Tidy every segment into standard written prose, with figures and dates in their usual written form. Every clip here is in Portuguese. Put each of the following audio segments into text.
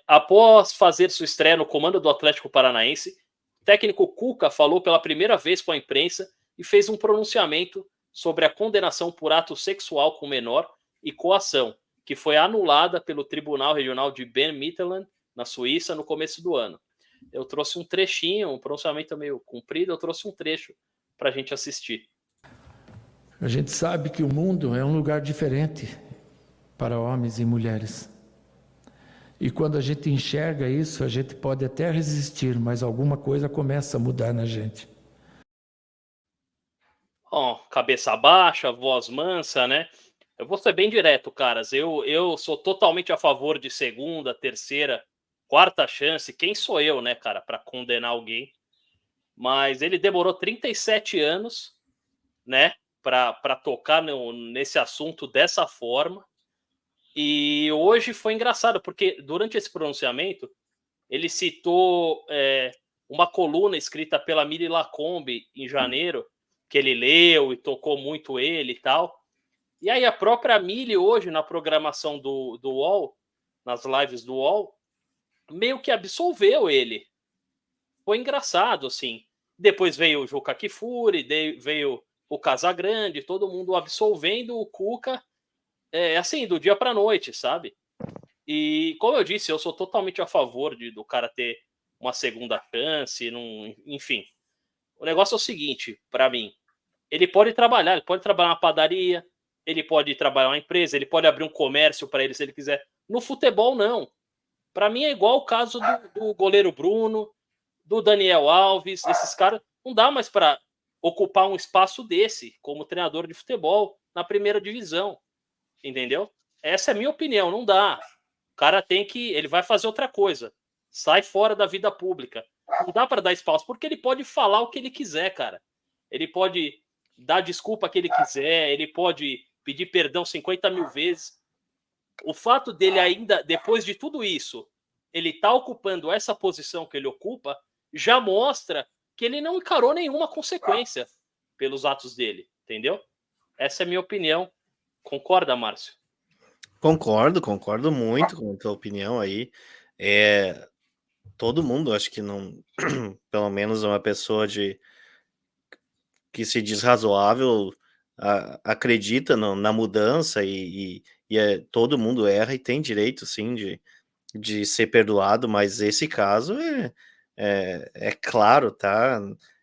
Após fazer sua estreia no comando do Atlético Paranaense, o técnico Cuca falou pela primeira vez com a imprensa e fez um pronunciamento sobre a condenação por ato sexual com menor e coação, que foi anulada pelo Tribunal Regional de Bern-Mittelland, na Suíça, no começo do ano. Eu trouxe um trechinho, um pronunciamento meio comprido, eu trouxe um trecho para a gente assistir. A gente sabe que o mundo é um lugar diferente para homens e mulheres. E quando a gente enxerga isso, a gente pode até resistir, mas alguma coisa começa a mudar na gente. Cabeça baixa, voz mansa, né? Eu vou ser bem direto, caras. Eu sou totalmente a favor de segunda, terceira, quarta chance. Quem sou eu, né, cara, para condenar alguém? Mas ele demorou 37 anos, né, para tocar nesse assunto dessa forma. E hoje foi engraçado, porque durante esse pronunciamento, ele citou uma coluna escrita pela Miri Lacombe em janeiro, que ele leu e tocou muito ele e tal. E aí a própria Mili hoje, na programação do UOL, nas lives do UOL, meio que absolveu ele. Foi engraçado, assim. Depois veio o Juca Kfouri, veio o Casagrande, todo mundo absolvendo o Cuca, assim, do dia pra noite, sabe? E, como eu disse, eu sou totalmente a favor do cara ter uma segunda chance, enfim. O negócio é o seguinte, para mim, ele pode trabalhar na padaria, ele pode trabalhar na empresa, ele pode abrir um comércio para ele se ele quiser. No futebol, não. Para mim é igual o caso do goleiro Bruno, do Daniel Alves, esses caras. Não dá mais para ocupar um espaço desse como treinador de futebol na primeira divisão, entendeu? Essa é a minha opinião, não dá. O cara ele vai fazer outra coisa. Sai fora da vida pública. Não dá para dar espaço, porque ele pode falar o que ele quiser, cara. Ele pode dar desculpa que ele quiser, ele pode pedir perdão 50 mil vezes. O fato dele ainda, depois de tudo isso, ele tá ocupando essa posição que ele ocupa, já mostra que ele não encarou nenhuma consequência pelos atos dele, entendeu? Essa é a minha opinião. Concorda, Márcio? Concordo muito com a tua opinião aí. É, todo mundo, acho que não, pelo menos uma pessoa que se diz razoável, acredita na mudança todo mundo erra e tem direito, sim, de ser perdoado, mas esse caso é claro, tá?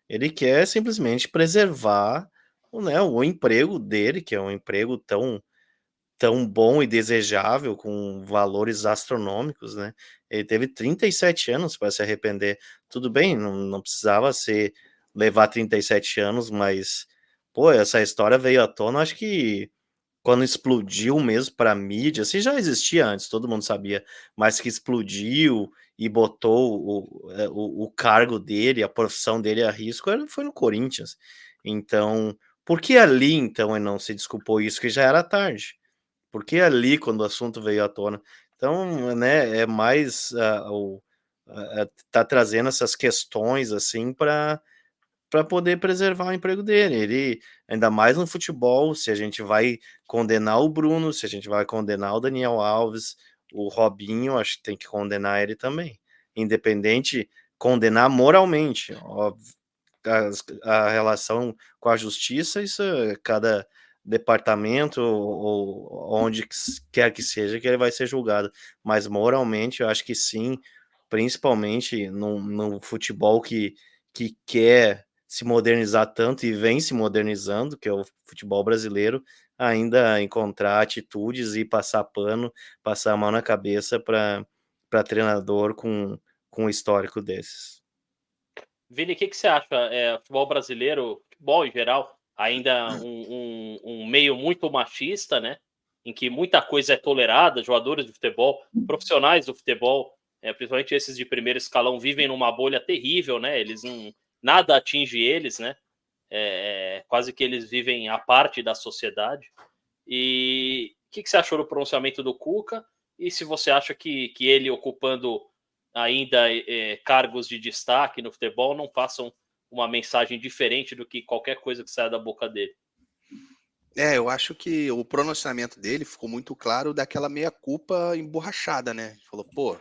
Ele quer simplesmente preservar o emprego dele, que é um emprego tão bom e desejável, com valores astronômicos, né. Ele teve 37 anos para se arrepender. Tudo bem, não precisava levar 37 anos, mas, pô, essa história veio à tona, acho que quando explodiu mesmo pra mídia, assim, já existia antes, todo mundo sabia, mas que explodiu e botou o cargo dele, a profissão dele a risco, foi no Corinthians. Então, por que ali, então, ele não se desculpou? Isso que já era tarde. Porque ali, quando o assunto veio à tona. Então, né, é mais, tá trazendo essas questões, assim, para poder preservar o emprego dele. Ele, ainda mais no futebol, se a gente vai condenar o Bruno, se a gente vai condenar o Daniel Alves, o Robinho, acho que tem que condenar ele também. Independente, condenar moralmente, óbvio. A relação com a justiça, isso cada departamento ou onde quer que seja que ele vai ser julgado, mas moralmente eu acho que sim, principalmente no futebol que quer se modernizar tanto e vem se modernizando, que é o futebol brasileiro, ainda encontrar atitudes e passar pano, passar a mão na cabeça para treinador com um histórico desses. Vini, o que você acha? Futebol brasileiro, futebol em geral, ainda um meio muito machista, né? Em que muita coisa é tolerada, jogadores de futebol, profissionais do futebol, principalmente esses de primeiro escalão, vivem numa bolha terrível, né? Eles não. Nada atinge eles, né? Quase que eles vivem à parte da sociedade. E o que você achou do pronunciamento do Cuca? E se você acha que ele ocupando ainda cargos de destaque no futebol não passam uma mensagem diferente do que qualquer coisa que saia da boca dele? Eu acho que o pronunciamento dele ficou muito claro daquela meia-culpa emborrachada, né? Falou, pô,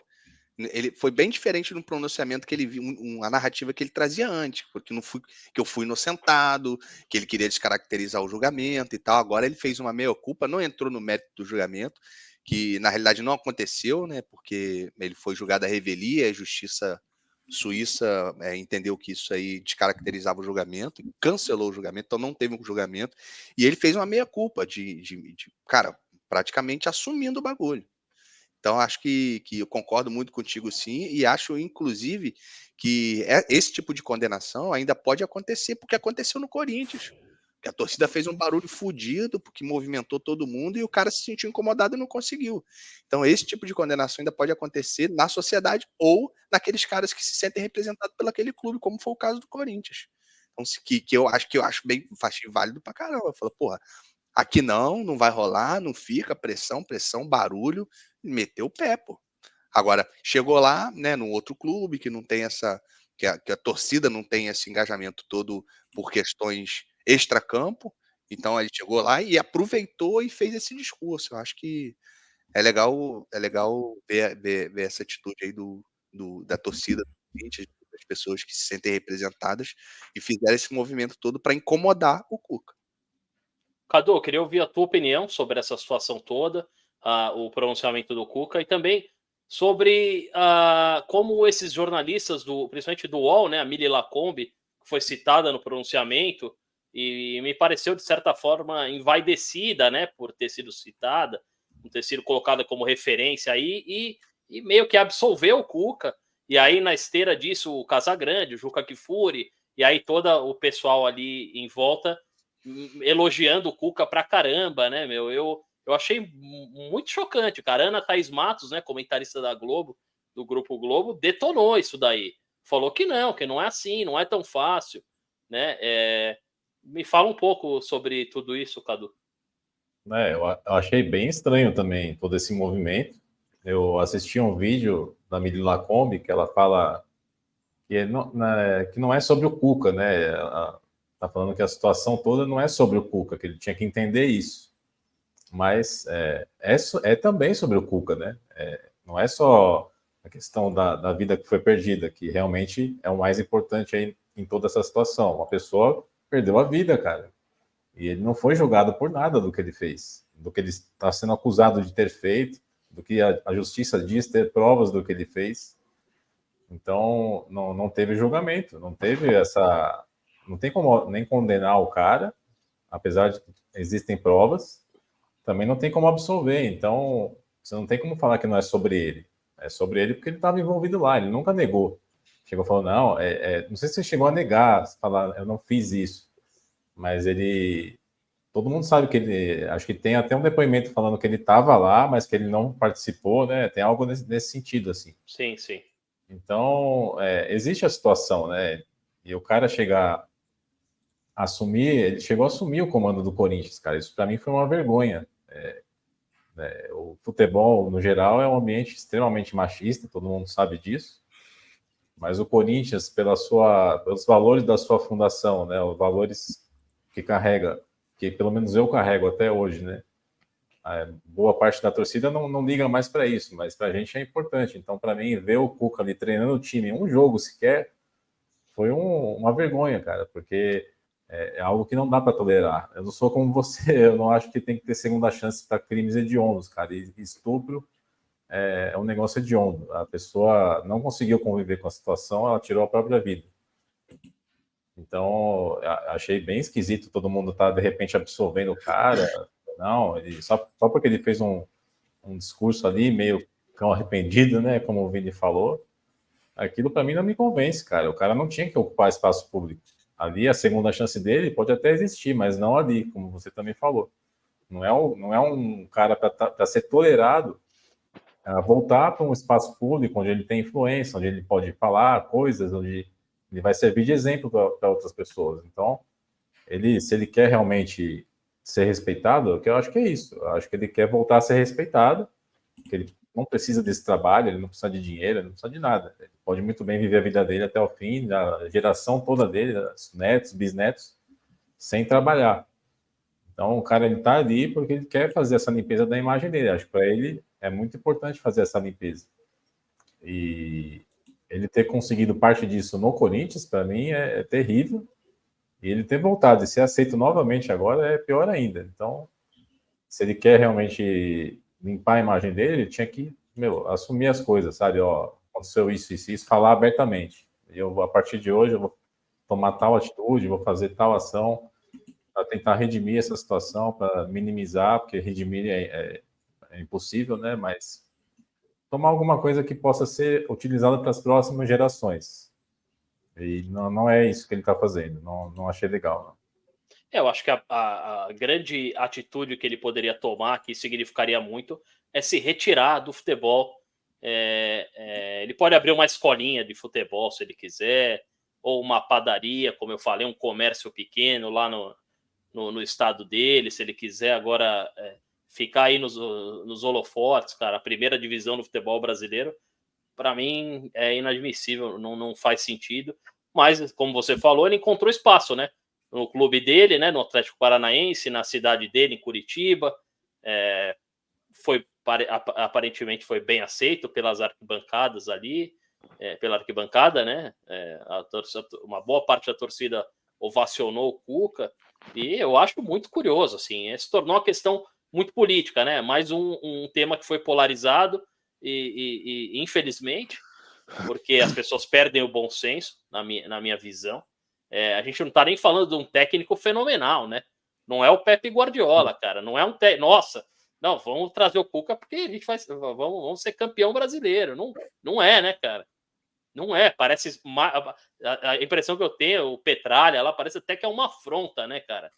ele foi bem diferente no pronunciamento que ele viu, a narrativa que ele trazia antes, porque não fui, que eu fui inocentado, que ele queria descaracterizar o julgamento e tal. Agora ele fez uma meia-culpa, não entrou no mérito do julgamento, que na realidade não aconteceu, né? Porque ele foi julgado à revelia, a justiça suíça entendeu que isso aí descaracterizava o julgamento, cancelou o julgamento, então não teve um julgamento, e ele fez uma meia-culpa cara, praticamente assumindo o bagulho. Então, acho que eu concordo muito contigo, sim, e acho, inclusive, que esse tipo de condenação ainda pode acontecer, porque aconteceu no Corinthians. Que a torcida fez um barulho fudido, porque movimentou todo mundo e o cara se sentiu incomodado e não conseguiu. Então, esse tipo de condenação ainda pode acontecer na sociedade ou naqueles caras que se sentem representados pelo aquele clube, como foi o caso do Corinthians. Então, que eu acho bem válido pra caramba. Fala, porra, aqui não vai rolar, não fica, pressão, pressão, barulho, meteu o pé, pô. Agora, chegou lá, né, num outro clube que não tem que a torcida não tem esse engajamento todo por questões extracampo, então ele chegou lá e aproveitou e fez esse discurso. Eu acho que é legal ver essa atitude aí da torcida, das pessoas que se sentem representadas e fizeram esse movimento todo para incomodar o Cuca. Cadu, eu queria ouvir a tua opinião sobre essa situação toda, o pronunciamento do Cuca e também sobre como esses jornalistas, principalmente do UOL, né, a Mili Lacombe, que foi citada no pronunciamento e me pareceu, de certa forma, envaidecida, né, por ter sido citada, por ter sido colocada como referência aí e meio que absolveu o Cuca. E aí, na esteira disso, o Casagrande, o Juca Kfouri, e aí todo o pessoal ali em volta elogiando o Cuca pra caramba, né, meu? Eu achei muito chocante, cara. Ana Thaís Matos, né, comentarista da Globo, do Grupo Globo, detonou isso daí. Falou que não é assim, não é tão fácil, né? Me fala um pouco sobre tudo isso, Cadu. Eu achei bem estranho também todo esse movimento. Eu assisti um vídeo da Mili Lacombe que ela fala que não é sobre o Cuca, né? Ela tá falando que a situação toda não é sobre o Cuca, que ele tinha que entender isso. Mas é também sobre o Cuca, né? Não é só a questão da vida que foi perdida, que realmente é o mais importante aí em toda essa situação. Uma pessoa perdeu a vida, cara. E ele não foi julgado por nada do que ele fez, do que ele está sendo acusado de ter feito, do que a justiça diz ter provas do que ele fez. Então, não teve julgamento, não teve essa. Não tem como nem condenar o cara, apesar de que existem provas, também não tem como absolver. Então, você não tem como falar que não é sobre ele. É sobre ele porque ele estava envolvido lá, ele nunca negou. Chegou e falou, não, não sei se você chegou a negar, falar, eu não fiz isso, mas ele. Todo mundo sabe que ele. Acho que tem até um depoimento falando que ele estava lá, mas que ele não participou, né? Tem algo nesse sentido, assim. Sim, sim. Então, existe a situação, né? E o cara chegar a assumir, ele chegou a assumir o comando do Corinthians, cara. Isso para mim foi uma vergonha. O futebol, no geral, é um ambiente extremamente machista, todo mundo sabe disso. Mas o Corinthians, pelos valores da sua fundação, né? Os valores que carrega, que pelo menos eu carrego até hoje, né? Boa parte da torcida não liga mais para isso, mas para a gente é importante. Então, para mim, ver o Cuca ali treinando o time, um jogo sequer, foi uma vergonha, cara, porque é algo que não dá para tolerar. Eu não sou como você, eu não acho que tem que ter segunda chance para crimes hediondos, cara. E estupro é um negócio hediondo. A pessoa não conseguiu conviver com a situação, ela tirou a própria vida. Então, achei bem esquisito todo mundo tá de repente absolvendo o cara. Não, só porque ele fez um discurso ali meio cão arrependido, né? Como o Vini falou. Aquilo para mim não me convence, cara. O cara não tinha que ocupar espaço público. Ali a segunda chance dele pode até existir, mas não ali, como você também falou. Não é um cara para ser tolerado a voltar para um espaço público onde ele tem influência, onde ele pode falar coisas, onde ele vai servir de exemplo para outras pessoas. Então, se ele quer realmente ser respeitado, que eu acho que é isso. Eu acho que ele quer voltar a ser respeitado, que ele não precisa desse trabalho, ele não precisa de dinheiro, ele não precisa de nada. Ele pode muito bem viver a vida dele até o fim, da geração toda dele, netos, bisnetos, sem trabalhar. Então, o cara, ele tá ali porque ele quer fazer essa limpeza da imagem dele. Acho que para ele é muito importante fazer essa limpeza. E ele ter conseguido parte disso no Corinthians, para mim, é terrível. E ele ter voltado e ser aceito novamente agora é pior ainda. Então, se ele quer realmente limpar a imagem dele, ele tinha que, assumir as coisas, sabe? Ó, aconteceu isso, falar abertamente. A partir de hoje, eu vou tomar tal atitude, vou fazer tal ação para tentar redimir essa situação, para minimizar, porque redimir é impossível, né? Mas tomar alguma coisa que possa ser utilizada para as próximas gerações. E não é isso que ele está fazendo. Não achei legal. Não. Eu acho que a grande atitude que ele poderia tomar, que significaria muito, é se retirar do futebol. Ele pode abrir uma escolinha de futebol, se ele quiser, ou uma padaria, como eu falei, um comércio pequeno lá no estado dele, se ele quiser agora ficar aí nos holofotes, cara, a primeira divisão do futebol brasileiro, para mim é inadmissível, não faz sentido. Mas, como você falou, ele encontrou espaço, né? No clube dele, né? No Atlético Paranaense, na cidade dele, em Curitiba. Aparentemente foi bem aceito pelas arquibancadas ali, pela arquibancada, né? Uma boa parte da torcida ovacionou o Cuca. E eu acho muito curioso, assim, se tornou uma questão muito política, né? Mais um tema que foi polarizado e infelizmente, porque as pessoas perdem o bom senso, na minha visão. A gente não está nem falando de um técnico fenomenal, né? Não é o Pepe Guardiola, cara. Não é um Nossa, não, vamos trazer o Cuca porque a gente vamos ser campeão brasileiro. Não é, né, cara? Não é. Parece a impressão que eu tenho, o Petralha, ela parece até que é uma afronta, né, cara?